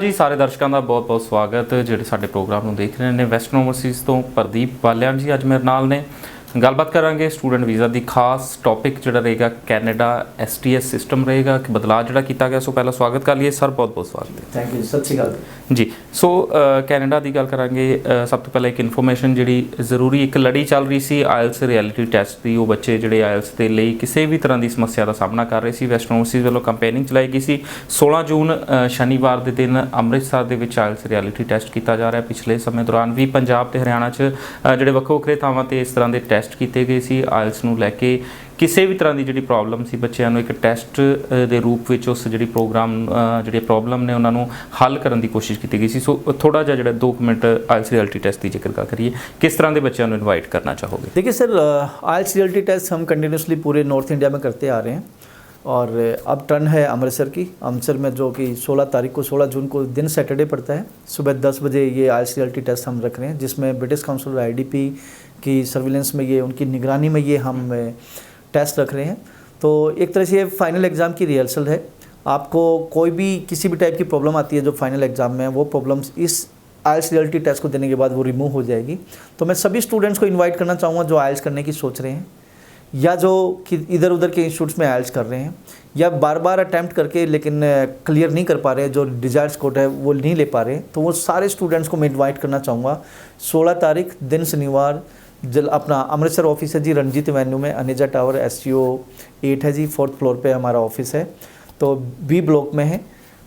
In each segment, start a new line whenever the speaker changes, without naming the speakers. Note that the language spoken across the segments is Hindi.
जी सारे दर्शकों का बहुत बहुत स्वागत ਜਿਹੜੇ ਸਾਡੇ ਪ੍ਰੋਗਰਾਮ ਨੂੰ ਦੇਖ ਰਹੇ ਨੇ ਵੈਸਟਰਨ ਓਵਰਸੀਜ਼ ਤੋਂ ਪ੍ਰਦੀਪ ਵਾਲਿਆਂ ਜੀ ਅੱਜ ਮੇਰੇ ਨਾਲ ਨੇ ਗੱਲਬਾਤ ਕਰਾਂਗੇ ਸਟੂਡੈਂਟ ਵੀਜ਼ਾ ਦੀ ਖਾਸ ਟੌਪਿਕ ਜਿਹੜਾ ਰਹੇਗਾ ਕੈਨੇਡਾ STS ਸਿਸਟਮ ਰਹੇਗਾ ਕਿ ਬਦਲਾਅ ਜਿਹੜਾ ਕੀਤਾ ਗਿਆ ਸੋ ਪਹਿਲਾਂ ਸਵਾਗਤ ਕਰ ਲਈਏ ਸਰ ਬਹੁਤ ਬਹੁਤ ਸਵਾਗਤ
थैंक यू सत श्री अकाल
जी सो कैनेडा की गल करांगे सब तो पहले एक इन्फॉर्मेशन जी जरूरी एक लड़ी चल रही सी आयल्स रियलिटी टैसट की वो बच्चे जोड़े आयल्स के लिए किसी भी तरह की समस्या का सामना कर रहे थे वैस्टਰਨ ओवरसीज़ वालों कंपेनिंग चलाई गई सी 16 जून शनिवार के दिन अमृतसर के आयल्स रियलिटी टैसट किया जा रहा है। पिछले समय दौरान भी पंजाब ते हरियाणा जोड़े वक्रो वक्रे थावां ते इस तरह के टैसट किए गए सी आयल्स नूं लैके किसी भी तरह की जी प्रॉब्लम सी बच्चों एक टैसट के रूप में उस जी प्रोग्राम जी प्रॉब्लम ने उन्होंने हल करने की कोशिश की गई सी। सो थोड़ा जिहा जो 2 मिनट आयल्स रियलिटी टैसट की जिक्र करिए किस तरह के बच्चों को इनवाइट करना चाहोगे।
देखिए सर, आयल्स रियलिटी टेस्ट हम कंटिन्यूसली पूरे नॉर्थ इंडिया में करते आ रहे हैं और अब टर्न है अमृतसर की। अमृतसर में जो कि 16 जून को दिन सैटरडे पड़ता है, सुबह 10 बजे ये आयल्स रियलिटी टेस्ट हम रख रहे हैं जिसमें ब्रिटिश काउंसिल और IDP की सर्विलेंस में ये उनकी निगरानी में ये हम टेस्ट रख रहे हैं। तो एक तरह से ये फाइनल एग्ज़ाम की रिहर्सल है। आपको कोई भी किसी भी टाइप की प्रॉब्लम आती है जो फाइनल एग्ज़ाम में, वो प्रॉब्लम्स इस आयल्स रियलिटी टेस्ट को देने के बाद वो रिमूव हो जाएगी। तो मैं सभी स्टूडेंट्स को इनवाइट करना चाहूँगा जो आयल्स करने की सोच रहे हैं या जो कि इधर उधर के इंस्टीट्यूट्स में आयल्स कर रहे हैं या बार बार अटैम्प्ट करके लेकिन क्लियर नहीं कर पा रहे, जो डिजायर्ड स्कोर है वो नहीं ले पा रहे, तो वो सारे स्टूडेंट्स को मैं इन्वाइट करना चाहूँगा। 16 तारीख दिन शनिवार अपना अमृतसर ऑफिस है जी, रणजीत एवेन्यू में, अनेजा टावर SCO 8 है जी, 4th फ्लोर पे हमारा ऑफिस है, तो B ब्लॉक में है।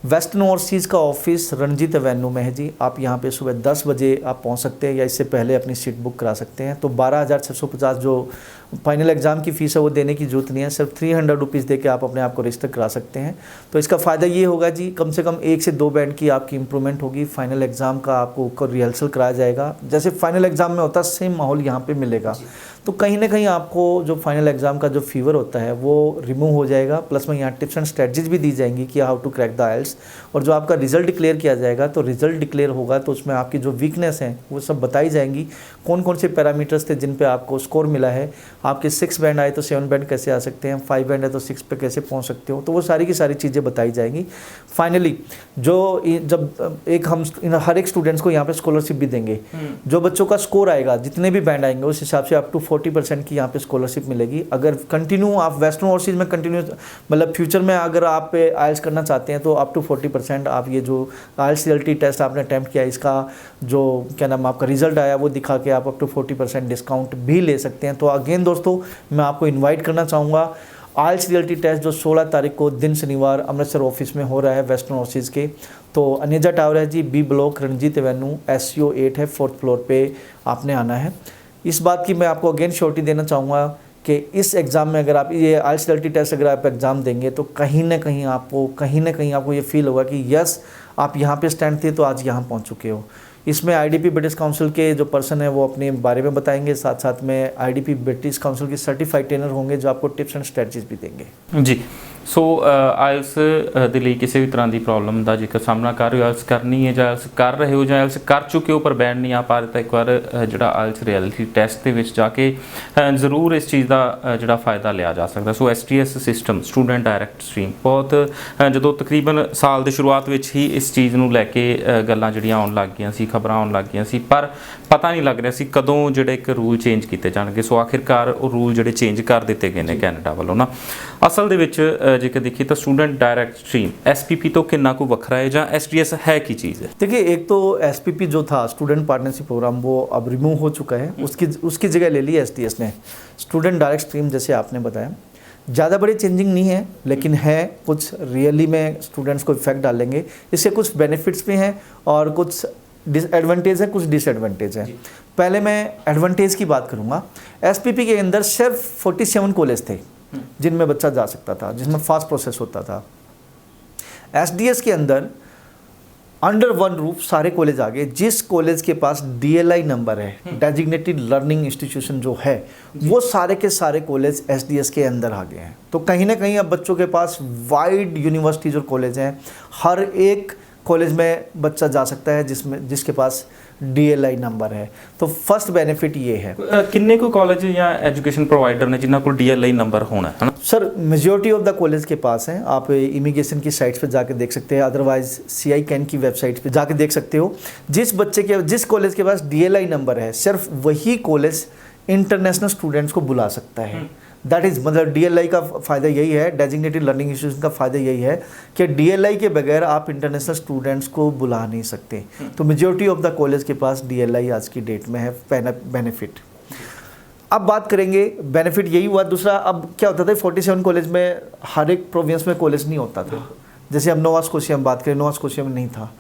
वेस्टर्न ओवरसीज़ का ऑफिस रणजीत एवेन्यू में है जी। आप यहाँ पे सुबह 10 बजे आप पहुँच सकते हैं या इससे पहले अपनी सीट बुक करा सकते हैं। तो 12,650 जो फाइनल एग्ज़ाम की फ़ीस है वो देने की ज़रूरत नहीं है, सिर्फ 300 रुपीज़ दे के आप अपने आप को रजिस्टर करा सकते हैं। तो इसका फ़ायदा ये होगा जी, कम से कम 1 से 2 बैंड की आपकी इम्प्रूवमेंट होगी। फाइनल एग्ज़ाम का आपको रिहर्सल कराया जाएगा, जैसे फाइनल एग्ज़ाम में होता है सेम माहौल यहाँ पर मिलेगा। तो कहीं ना कहीं आपको जो फाइनल एग्ज़ाम का जो फीवर होता है वो रिमूव हो जाएगा। प्लस में यहाँ टिप्स एंड स्ट्रेटजीज भी दी जाएंगी कि how to crack the IELTS. और जो आपका रिज़ल्ट डिक्लेयर किया जाएगा, तो रिज़ल्ट डिक्लेयर होगा तो उसमें आपकी जो वीकनेस हैं वो सब बताई जाएंगी। कौन कौन से पैरामीटर्स थे जिन पे आपको स्कोर मिला है, आपके 6 बैंड आए तो 7 बैंड कैसे आ सकते हैं, 5 बैंड है तो 6 पे कैसे पहुँच सकते हो, तो वो सारी की सारी चीज़ें बताई जाएंगी। फाइनली जो जब एक हम हर एक स्टूडेंट्स को यहाँ पे स्कॉलरशिप भी देंगे। जो बच्चों का स्कोर आएगा, जितने भी बैंड आएंगे उस हिसाब से अप टू 40% की यहाँ पे स्कॉलरशिप मिलेगी। अगर कंटिन्यू आप वेस्टर्न ओवरसीज़ में कंटिन्यू मतलब फ्यूचर में अगर आप आयल्स करना चाहते हैं तो अप टू 40% आप ये जो आयल्स रियलिटी टेस्ट आपने अटैम्प्ट किया, इसका जो क्या नाम आपका रिजल्ट आया वो दिखा के आप अप टू 40% डिस्काउंट भी ले सकते हैं। तो अगेन दोस्तों, मैं आपको इन्वाइट करना चाहूँगा आयल्स रियलिटी टेस्ट जो 16 तारीख को दिन शनिवार अमृतसर ऑफिस में हो रहा है वेस्टर्न ओवरसीज़ के। तो अनेजा टावर है जी, B block, Ranjit Avenue, SCO 8 है, 4th फ्लोर पे आपने आना है। इस बात की मैं आपको अगेन श्योरिटी देना चाहूँगा कि इस एग्ज़ाम में अगर आप ये आयल्स रियलिटी टेस्ट अगर आप एग्ज़ाम देंगे तो कहीं ना कहीं आपको ये फील होगा कि यस, आप यहाँ पे स्टैंड थे तो आज यहाँ पहुँच चुके हो। इसमें IDP ब्रिटिश काउंसिल के जो पर्सन है वो अपने बारे में बताएंगे, साथ साथ में IDP ब्रिटिश काउंसिल की सर्टिफाइड ट्रेनर होंगे जो आपको टिप्स एंड स्ट्रेटजीज भी देंगे
जी। सो आयल्स ਦੇ ਲਈ ਕਿਸੇ ਵੀ ਤਰ੍ਹਾਂ ਦੀ ਪ੍ਰੋਬਲਮ ਦਾ ਜੇਕਰ ਸਾਹਮਣਾ ਕਰ ਰਹੇ ਹੋ, ਆਇਲਸ ਕਰਨੀ ਹੈ ਜਾਂ ਆਇਲਸ ਕਰ ਰਹੇ ਹੋ ਜਾਂ ਆਇਲਸ ਕਰ ਚੁੱਕੇ ਹੋ ਪਰ ਬੈਂਡ ਨਹੀਂ ਆ ਪਾ ਰਹੇ, ਤਾਂ ਇੱਕ ਵਾਰ ਜਿਹੜਾ ਆਇਲਸ ਰਿਐਲਿਟੀ ਟੈਸਟ ਦੇ ਵਿੱਚ ਜਾ ਕੇ ਜ਼ਰੂਰ ਇਸ ਚੀਜ਼ ਦਾ ਜਿਹੜਾ ਫਾਇਦਾ ਲਿਆ ਜਾ ਸਕਦਾ। ਸੋ STS system student direct stream ਬਹੁਤ ਜਦੋਂ ਤਕਰੀਬਨ ਸਾਲ ਦੇ ਸ਼ੁਰੂਆਤ ਵਿੱਚ ਹੀ ਇਸ ਚੀਜ਼ ਨੂੰ ਲੈ ਕੇ ਗੱਲਾਂ ਜਿਹੜੀਆਂ ਆਉਣ ਲੱਗ ਗਈਆਂ ਸੀ, ਖਬਰਾਂ ਆਉਣ ਲੱਗ ਗਈਆਂ ਸੀ, ਪਰ ਪਤਾ ਨਹੀਂ ਲੱਗ ਰਿਹਾ ਸੀ ਕਦੋਂ ਜਿਹੜੇ ਇੱਕ ਰੂਲ ਚੇਂਜ ਕੀਤੇ ਜਾਣਗੇ। ਸੋ ਆਖਿਰਕਾਰ ਉਹ ਰੂਲ ਜਿਹੜੇ ਚੇਂਜ ਕਰ ਦਿੱਤੇ ਗਏ ਨੇ ਕੈਨੇਡਾ ਵੱਲੋਂ ਨਾ। ਅਸਲ ਦੇ ਵਿੱਚ जेकर देखिए तो स्टूडेंट डायरेक्ट स्ट्रीम SPP तो कितना को वखरा है या STS है की चीज़ है।
देखिए, एक तो SPP जो था स्टूडेंट पार्टनरशिप प्रोग्राम वो अब रिमूव हो चुका है, उसकी जगह ले ली STS ने। स्टूडेंट डायरेक्ट स्ट्रीम जैसे आपने बताया ज़्यादा बड़ी चेंजिंग नहीं है, लेकिन है कुछ रियली में स्टूडेंट्स को इफेक्ट डालेंगे। इससे कुछ बेनिफिट्स भी हैं और कुछ डिसएडवांटेज है, कुछ डिसएडवांटेज है। पहले मैं एडवांटेज की बात करूँगा। SPP के अंदर सिर्फ 47 कॉलेज थे जिनमें बच्चा जा सकता था, जिसमें फास्ट प्रोसेस होता था। SDS के अंदर अंडर वन रूफ सारे कॉलेज आ गए। जिस कॉलेज के पास DLI नंबर है, डेजिग्नेटेड लर्निंग इंस्टीट्यूशन जो है, वो सारे के सारे कॉलेज SDS के अंदर आ गए हैं। तो कहीं ना कहीं अब बच्चों के पास वाइड यूनिवर्सिटीज़ और कॉलेज हैं। हर एक कॉलेज में बच्चा जा सकता है जिसके पास DLI नंबर है। तो फर्स्ट बेनिफिट ये है।
किन्ने को कॉलेज या एजुकेशन प्रोवाइडर ने जिन्होंने को DLI नंबर होना है ना?
Sir majority of the college के पास हैं। आप इमिग्रेशन की साइट्स पे जाके देख सकते हैं, अदरवाइज CI कैन की वेबसाइट पे जाके देख सकते हो। जिस कॉलेज के पास DLI नंबर है, सिर्फ वही कॉलेज इंटरनेशनल स्टूडेंट्स को बुला सकता है। दैट इज़ मतलब DLI का फ़ायदा यही है, डेजिग्नेटेड लर्निंग इंस्टीट्यूशन का फ़ायदा यही है कि DLI के बगैर आप इंटरनेशनल स्टूडेंट्स को बुला नहीं सकते। तो मेजॉरिटी ऑफ द कॉलेज के पास DLI आज की डेट में है बेनिफिट। अब बात करेंगे, बेनिफिट यही हुआ। दूसरा, अब क्या होता था 47 कॉलेज में हर एक प्रोविंस में कॉलेज नहीं होता था। जैसे हम नोवा स्कोशिया में बात करें, नोवा स्कोशिया में नहीं था,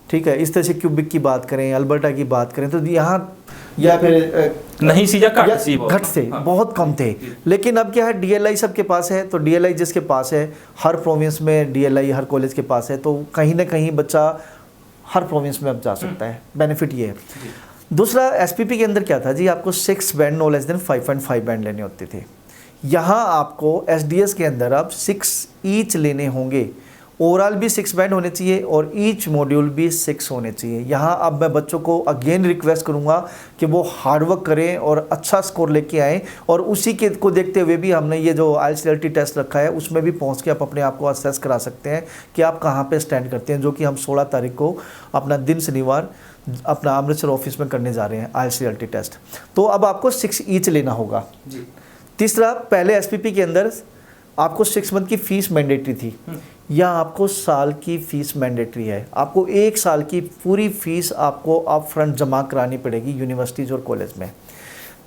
ठीक है। इस तरह से क्यूबिक की बात करें, अल्बर्टा की बात करें, तो यहाँ या फिर
नहीं सी या घट
से बहुत कम थे। लेकिन अब क्या है, DLI सबके पास है। तो DLI जिसके पास है, हर प्रोविंस में DLI हर कॉलेज के पास है, तो कहीं ना कहीं बच्चा हर प्रोविंस में अब जा सकता है। बेनिफिट ये है। दूसरा, SPP के अंदर क्या था जी, आपको 6 band no less than 5.5 band लेने होते थे। यहाँ आपको SDS के अंदर अब 6 ईच लेने होंगे। ओवरऑल भी 6 बैंड होने चाहिए और ईच मॉड्यूल भी 6 होने चाहिए। यहाँ अब मैं बच्चों को अगेन रिक्वेस्ट करूँगा कि वो हार्डवर्क करें और अच्छा स्कोर लेके आएँ। और उसी के को देखते हुए भी हमने ये जो IELTS रियलिटी टेस्ट रखा है, उसमें भी पहुँच के आप अपने आप को असेस करा सकते हैं कि आप कहाँ पे स्टैंड करते हैं, जो कि हम 16 तारीख को अपना दिन शनिवार अपना अमृतसर ऑफिस में करने जा रहे हैं IELTS रियलिटी टेस्ट। तो अब आपको 6 ईच लेना होगा जी। तीसरा, पहले SPP के अंदर आपको 6 मंथ की फ़ीस मैंडेटरी थी, या आपको साल की फ़ीस मैंडेटरी है। आपको 1 साल की पूरी फ़ीस आपको अप फ्रंट जमा करानी पड़ेगी यूनिवर्सिटीज़ और कॉलेज में।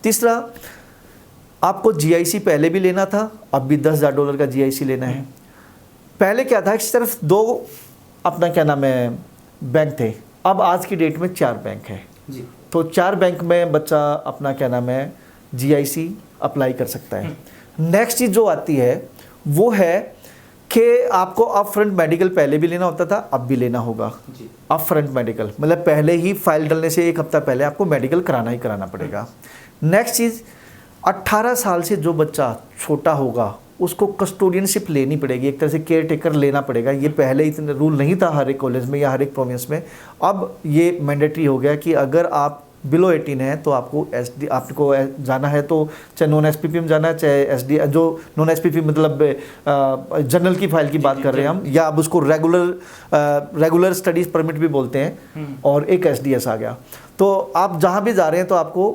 तीसरा, आपको GIC पहले भी लेना था, अब भी $10,000 का GIC लेना है। पहले क्या था, सिर्फ 2 अपना क्या नाम है बैंक थे, अब आज की डेट में 4 बैंक है जी। तो 4 बैंक में बच्चा अपना क्या नाम है GIC अप्लाई कर सकता है। नेक्स्ट चीज़ जो आती है वो है कि आपको अप फ्रंट मेडिकल पहले भी लेना होता था, अब भी लेना होगा अप फ्रंट मेडिकल। मतलब पहले ही फाइल डालने से 1 हफ्ता पहले आपको मेडिकल कराना ही कराना पड़ेगा। नेक्स्ट चीज़, 18 साल से जो बच्चा छोटा होगा उसको कस्टोडियनशिप लेनी पड़ेगी, एक तरह से केयर टेकर लेना पड़ेगा। ये पहले इतना रूल नहीं था हर एक कॉलेज में या हर एक प्रोविंस में, अब ये मैंडेटरी हो गया कि अगर आप बिलो 18 है तो आपको आपको जाना है, तो चाहे नॉन SPP में जाना है, चाहे SD जो नॉन SPP मतलब जनरल की फाइल की बात कर रहे हैं हम, या अब उसको रेगुलर स्टडीज़ परमिट भी बोलते हैं, और एक SDS आ गया। तो आप जहाँ भी जा रहे हैं तो आपको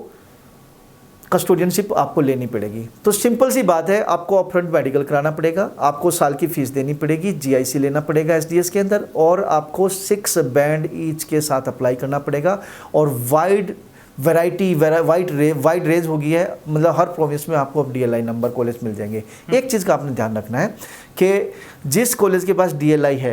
कस्टोडियनशिप आपको लेनी पड़ेगी। तो सिंपल सी बात है, आपको अपफ्रंट मेडिकल कराना पड़ेगा, आपको साल की फ़ीस देनी पड़ेगी, GIC लेना पड़ेगा SDS के अंदर, और आपको 6 बैंड ईच के साथ अप्लाई करना पड़ेगा। और वाइड रेंज होगी है, मतलब हर प्रोविंस में आपको अब DLI नंबर कॉलेज मिल जाएंगे। एक चीज़ का आपने ध्यान रखना है कि जिस कॉलेज के पास DLI है,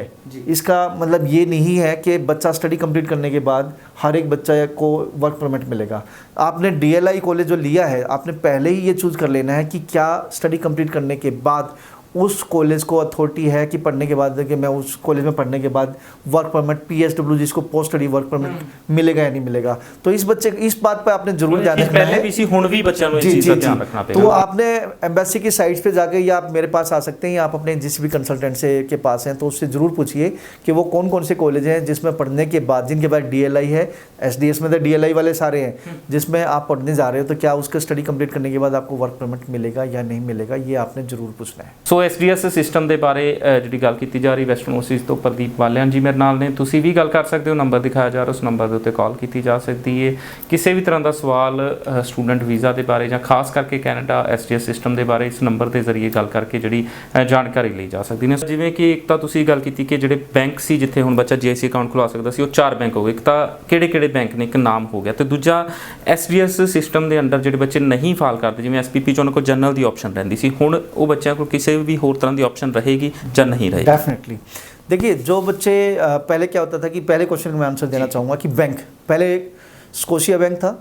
इसका मतलब ये नहीं है कि बच्चा स्टडी कंप्लीट करने के बाद हर एक बच्चा को वर्क परमिट मिलेगा। आपने DLI कॉलेज जो लिया है, आपने पहले ही ये चूज़ कर लेना है कि क्या स्टडी कंप्लीट करने के बाद उस कॉलेज को अथॉरिटी है कि पढ़ने के बाद कि मैं उस कॉलेज में पढ़ने के बाद वर्क परमिट PSW जिसको पोस्ट स्टडी वर्क परमिट मिलेगा या नहीं मिलेगा। तो इस बात पर आपने जरूर ध्यान रखना है। तो आपने एम्बेसी की साइट्स पे जाके, या आप मेरे पास आ सकते हैं, या आप अपने जिस भी कंसल्टेंट से के पास हैं तो उससे ज़रूर पूछिए कि वो कौन कौन से कॉलेज हैं जिसमें पढ़ने के बाद, जिनके पास DLI है, SDS में तो DLI वाले सारे हैं, जिसमें आप पढ़ने जा रहे हो, तो क्या उसका स्टडी कंप्लीट करने के बाद आपको वर्क परमिट मिलेगा या नहीं मिलेगा, ये आपने ज़रूर पूछना है।
सो SDS सिस्टम ਦੇ ਬਾਰੇ ਜਿਹੜੀ ਗੱਲ ਕੀਤੀ ਜਾ ਰਹੀ ਵੈਸਟਰਨ ਓਵਰਸੀਜ਼ ਤੋਂ ਪ੍ਰਦੀਪ ਵਾਲਿਆਨ ਜੀ ਮੇਰੇ ਨਾਲ ਨੇ। ਤੁਸੀਂ ਵੀ ਗੱਲ ਕਰ ਸਕਦੇ ਹੋ, ਨੰਬਰ ਦਿਖਾਇਆ ਜਾ ਰਿਹਾ, ਉਸ ਨੰਬਰ ਦੇ ਉੱਤੇ ਕਾਲ ਕੀਤੀ ਜਾ ਸਕਦੀ ਹੈ। ਕਿਸੇ ਵੀ ਤਰ੍ਹਾਂ ਦਾ ਸਵਾਲ ਸਟੂਡੈਂਟ ਵੀਜ਼ਾ ਦੇ ਬਾਰੇ ਜਾਂ ਖਾਸ ਕਰਕੇ ਕੈਨੇਡਾ SDS ਸਿਸਟਮ ਦੇ ਬਾਰੇ ਇਸ ਨੰਬਰ ਦੇ ਜ਼ਰੀਏ ਗੱਲ ਕਰਕੇ ਜਿਹੜੀ ਜਾਣਕਾਰੀ ਲਈ ਜਾ ਸਕਦੀ ਨੇ। ਜਿਵੇਂ ਕਿ ਇੱਕ ਤਾਂ ਤੁਸੀਂ ਗੱਲ ਕੀਤੀ ਕਿ ਜਿਹੜੇ ਬੈਂਕ ਸੀ ਜਿੱਥੇ ਹੁਣ ਬੱਚਾ GIC ਅਕਾਊਂਟ ਖੁਲਾ ਸਕਦਾ ਸੀ, ਉਹ 4 ਬੈਂਕ ਹੋ ਗਏ। ਇੱਕ ਤਾਂ ਕਿਹੜੇ ਬੈਂਕ ਨੇ, ਇੱਕ ਨਾਮ ਹੋ ਗਿਆ, ਤੇ ਦੂਜਾ SDS ਸਿਸਟਮ ਦੇ ਅੰਡਰ ਜਿਹੜੇ ਬੱਚੇ ਨਹੀਂ ਫਾਲ ਕਰਦੇ, ਜਿਵੇਂ SPP 'ਚ ਉਹਨਾਂ ਕੋਲ ਜਨਰਲ ਦੀ ਆਪਸ਼ਨ ਰਹਿੰਦੀ ਸੀ, ਹੁਣ ਉਹ ਬੱਚਿਆਂ ਕੋਲ ਕਿਸੇ ਵੀ ਹੋਰ तरह की ऑप्शन रहेगी या नहीं रहेगी?
डेफिनेटली। देखिए, जो बच्चे पहले क्या होता था कि पहले क्वेश्चन का मैं आंसर देना चाहूँगा कि बैंक, पहले स्कोशिया बैंक था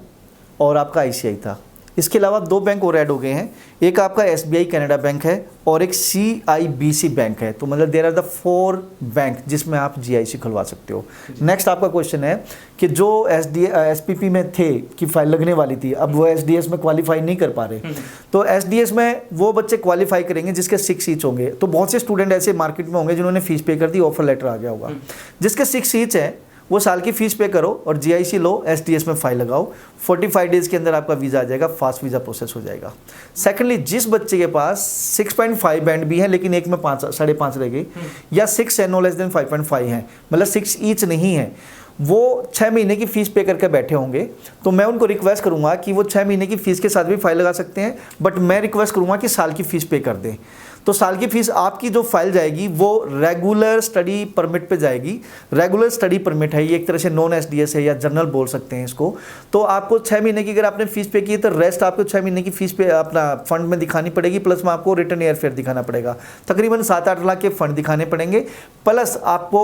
और आपका ICI था। इसके अलावा 2 बैंक और ऐड हो गए हैं, एक आपका SBI कैनेडा बैंक है और एक CIBC बैंक है। तो मतलब देयर आर द 4 बैंक जिसमें आप GIC खुलवा सकते हो। नेक्स्ट आपका क्वेश्चन है कि जो SPP में थे कि फाइल लगने वाली थी, अब वो SDS में क्वालिफाई नहीं कर पा रहे, तो SDS में वो बच्चे क्वालिफाई करेंगे जिसके 6 ईच होंगे। तो बहुत से स्टूडेंट ऐसे मार्केट में होंगे जिन्होंने फीस पे कर दी, ऑफर लेटर आ गया होगा। जिसके 6 ईच है वो साल की फीस पे करो और GIC लो, SDS में फाइल लगाओ, 45 डेज के अंदर आपका वीज़ा आ जाएगा, फास्ट वीज़ा प्रोसेस हो जाएगा। सेकेंडली, जिस बच्चे के पास 6.5 बैंड भी है लेकिन एक में 5.5 रह गई, या 6 है नो लेस देन 5.5 है, मतलब 6 ईच नहीं है, वो 6 महीने की फ़ीस पे करके बैठे होंगे, तो मैं उनको रिक्वेस्ट करूंगा कि वो 6 महीने की फ़ीस के साथ भी फाइल लगा सकते हैं, बट मैं रिक्वेस्ट करूंगा कि साल की फ़ीस पे कर दें। तो साल की फ़ीस आपकी जो फाइल जाएगी वो रेगुलर स्टडी परमिट पे जाएगी। रेगुलर स्टडी परमिट है, ये एक तरह से नॉन SDS है या जर्नल बोल सकते हैं इसको। तो आपको 6 महीने की अगर आपने फ़ीस पे की है तो रेस्ट आपको 6 महीने की फ़ीस पे अपना फंड में दिखानी पड़ेगी, प्लस में आपको रिटर्न एयर फेयर दिखाना पड़ेगा। तकरीबन 7-8 लाख के फंड दिखाने पड़ेंगे, प्लस आपको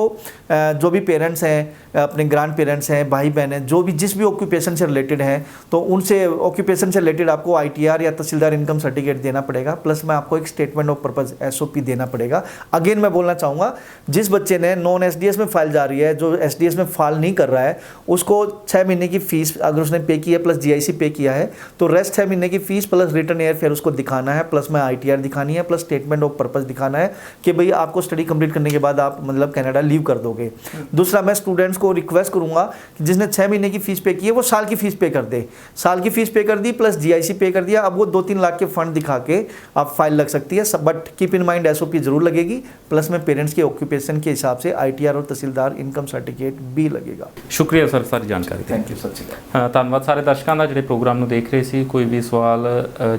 जो भी पेरेंट्स हैं, अपने ग्रैंड पेरेंट्स हैं, भाई बहन हैं, जो भी जिस भी ऑक्यूपेशन से रिलेटेड हैं, तो उनसे ऑक्यूपेशन से रिलेटेड आपको ITR या तहसीलदार इनकम सर्टिफिकेट देना पड़ेगा, प्लस में आपको एक स्टेटमेंट ऑफ पर्पस SOP देना पड़ेगा। अगेन मैं बोलना चाहूँगा, जिस बच्चे ने नॉन SDS में फाइल जा रही है, जो SDS में फाइल नहीं कर रहा है, उसको 6 महीने की फ़ीस अगर उसने पे की है प्लस GIC पे किया है, तो रेस्ट 6 महीने की fees plus return air fare उसको दिखाना है, प्लस में ITR दिखानी है, प्लस स्टेटमेंट ऑफ पर्पस दिखाना है कि भाई आपको स्टडी कंप्लीट करने के बाद आप मतलब कनाडा लीव कर दोगे। दूसरा, मैं स्टूडेंट्स को रिक्वेस्ट करूँगा कि जिसने 6 महीने की फ़ीस पे की है वो साल की फ़ीस पे कर दे। साल की फ़ीस पे कर दी प्लस GIC पे कर दिया, अब वो 2-3 लाख के फंड दिखा के आप फाइल लग सकती है, but keep in mind SOP जरूर लगेगी, प्लस में पेरेंट्स के ऑक्यूपेशन के हिसाब से ITR और तहसीलदार इनकम सर्टिफिकेट भी लगेगा।
शुक्रिया सर सारी जानकारी
थैंक यू सर जी।
ਧੰਨਵਾਦ ਸਾਰੇ ਦਰਸ਼ਕਾਂ ਦਾ ਜਿਹੜੇ ਪ੍ਰੋਗਰਾਮ ਨੂੰ ਦੇਖ ਰਹੇ ਸੀ। ਕੋਈ ਵੀ ਸਵਾਲ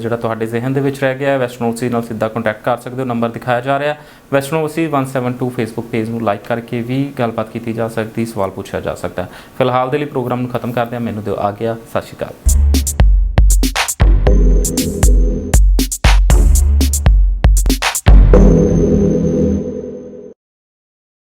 ਜਿਹੜਾ ਤੁਹਾਡੇ ਜ਼ਿਹਨ ਦੇ ਵਿੱਚ ਰਹਿ ਗਿਆ ਹੈ, ਵੈਸਟਰਨ ਓਵਰਸੀਜ਼ ਨਾਲ ਸਿੱਧਾ ਕੰਟੈਕਟ ਕਰ ਸਕਦੇ ਹੋ, ਨੰਬਰ ਦਿਖਾਇਆ ਜਾ ਰਿਹਾ। ਵੈਸਟਰਨ ਓਵਰਸੀਜ਼ 172 ਫੇਸਬੁੱਕ ਪੇਜ ਨੂੰ ਲਾਈਕ ਕਰਕੇ ਵੀ ਗੱਲਬਾਤ ਕੀਤੀ ਜਾ ਸਕਦੀ, ਸਵਾਲ ਪੁੱਛਿਆ ਜਾ ਸਕਦਾ। ਫਿਲਹਾਲ ਦੇ ਲਈ ਪ੍ਰੋਗਰਾਮ ਨੂੰ ਖਤਮ ਕਰਦੇ ਹਾਂ, ਮੈਨੂੰ ਦਿਓ ਆ ਗਿਆ, ਸਤਿ ਸ਼੍ਰੀ ਅਕਾਲ।